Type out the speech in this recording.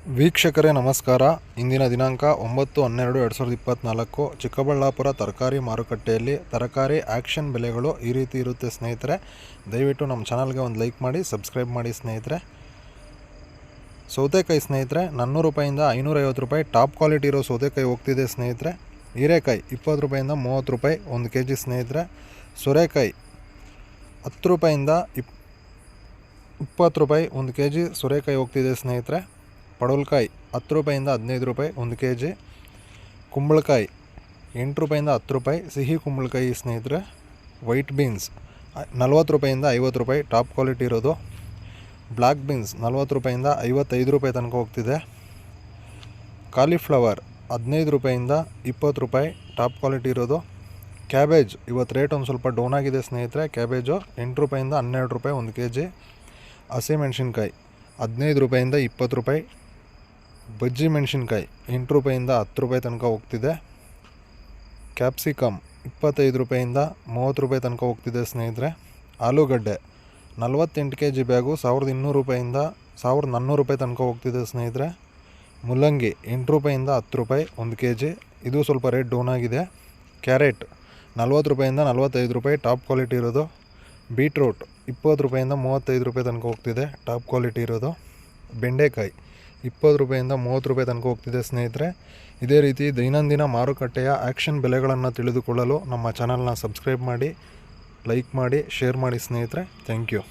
ವೀಕ್ಷಕರೇ ನಮಸ್ಕಾರ. ಇಂದಿನ ದಿನಾಂಕ 9/12/2024 ಚಿಕ್ಕಬಳ್ಳಾಪುರ ತರಕಾರಿ ಮಾರುಕಟ್ಟೆಯಲ್ಲಿ ತರಕಾರಿ ಆ್ಯಕ್ಷನ್ ಬೆಲೆಗಳು ಈ ರೀತಿ ಇರುತ್ತೆ ಸ್ನೇಹಿತರೆ. ದಯವಿಟ್ಟು ನಮ್ಮ ಚಾನಲ್ಗೆ ಒಂದು ಲೈಕ್ ಮಾಡಿ, ಸಬ್ಸ್ಕ್ರೈಬ್ ಮಾಡಿ ಸ್ನೇಹಿತರೆ. ಸೌತೆಕಾಯಿ ಸ್ನೇಹಿತರೆ 400 ರೂಪಾಯಿಂದ 550 ರೂಪಾಯಿ ಟಾಪ್ ಕ್ವಾಲಿಟಿ ಇರೋ ಸೌತೆಕಾಯಿ ಹೋಗ್ತಿದೆ ಸ್ನೇಹಿತರೆ. ಹೀರೆಕಾಯಿ 20 ರೂಪಾಯಿಂದ 30 ರೂಪಾಯಿ 1 kg ಸ್ನೇಹಿತರೆ. ಸೋರೆಕಾಯಿ 10 ರೂಪಾಯಿಂದ 20 ರೂಪಾಯಿ 1 kg ಸೋರೆಕಾಯಿ ಹೋಗ್ತಿದೆ ಸ್ನೇಹಿತರೆ. ಪಡವಲಕಾಯಿ 10 ರೂಪಾಯಿಂದ 15 ರೂಪಾಯಿ 1 kg. ಕುಂಬಳಕಾಯಿ 8 ರೂಪಾಯಿಂದ 10 ರೂಪಾಯಿ ಸಿಹಿ ಕುಂಬಳಕಾಯಿ ಸ್ನೇಹಿತರೆ. ವೈಟ್ ಬೀನ್ಸ್ 40 ರೂಪಾಯಿಂದ 50 ರೂಪಾಯಿ ಟಾಪ್ ಕ್ವಾಲಿಟಿ ಇರೋದು. ಬ್ಲ್ಯಾಕ್ ಬೀನ್ಸ್ 40 ರೂಪಾಯಿಂದ 55 ರೂಪಾಯಿ ತನಕ ಹೋಗ್ತಿದೆ. ಕಾಲಿಫ್ಲವರ್ 15 ರೂಪಾಯಿಂದ 20 ರೂಪಾಯಿ ಟಾಪ್ ಕ್ವಾಲಿಟಿ ಇರೋದು. ಕ್ಯಾಬೇಜ್ ಇವತ್ತು ರೇಟ್ ಒಂದು ಸ್ವಲ್ಪ ಡೌನ್ ಆಗಿದೆ ಸ್ನೇಹಿತರೆ. ಕ್ಯಾಬೇಜು 8 ರೂಪಾಯಿಂದ 12 ರೂಪಾಯಿ 1 kg. ಹಸಿಮೆಣಸಿನ್ಕಾಯಿ 15 ರೂಪಾಯಿಂದ 20 ರೂಪಾಯಿ. ಬಜ್ಜಿ ಮೆಣಸಿನ್ಕಾಯಿ 8 ರೂಪಾಯಿಂದ 10 ರೂಪಾಯಿ ತನಕ ಹೋಗ್ತಿದೆ. ಕ್ಯಾಪ್ಸಿಕಮ್ 25 ರೂಪಾಯಿಂದ 30 ರೂಪಾಯಿ ತನಕ ಹೋಗ್ತಿದೆ ಸ್ನೇಹಿತರೆ. ಆಲೂಗಡ್ಡೆ 48 kg ಬ್ಯಾಗು 1200 ರೂಪಾಯಿಂದ 1400 ರೂಪಾಯಿ ತನಕ ಹೋಗ್ತಿದೆ ಸ್ನೇಹಿತರೆ. ಮುಲ್ಲಂಗಿ 8 ರೂಪಾಯಿಂದ 10 ರೂಪಾಯಿ 1 kg. ಇದು ಸ್ವಲ್ಪ ರೇಟ್ ಡೌನ್ ಆಗಿದೆ. ಕ್ಯಾರೆಟ್ 40 ರೂಪಾಯಿಂದ 45 ರೂಪಾಯಿ ಟಾಪ್ ಕ್ವಾಲಿಟಿ ಇರೋದು. ಬೀಟ್ರೂಟ್ 20 ರೂಪಾಯಿಂದ 35 ರೂಪಾಯಿ ತನಕ ಹೋಗ್ತಿದೆ ಟಾಪ್ ಕ್ವಾಲಿಟಿ ಇರೋದು. ಬೆಂಡೆಕಾಯಿ 20 ರೂಪಾಯಿಂದ 30 ರೂಪಾಯಿ ತನಕ ಹೋಗ್ತಿದೆ ಸ್ನೇಹಿತರೆ. ಇದೇ ರೀತಿ ದೈನಂದಿನ ಮಾರುಕಟ್ಟೆಯ ಆ್ಯಕ್ಷನ್ ಬೆಲೆಗಳನ್ನು ತಿಳಿದುಕೊಳ್ಳಲು ನಮ್ಮ ಚಾನಲ್ನ ಸಬ್ಸ್ಕ್ರೈಬ್ ಮಾಡಿ, ಲೈಕ್ ಮಾಡಿ, ಶೇರ್ ಮಾಡಿ ಸ್ನೇಹಿತರೆ. Thank you.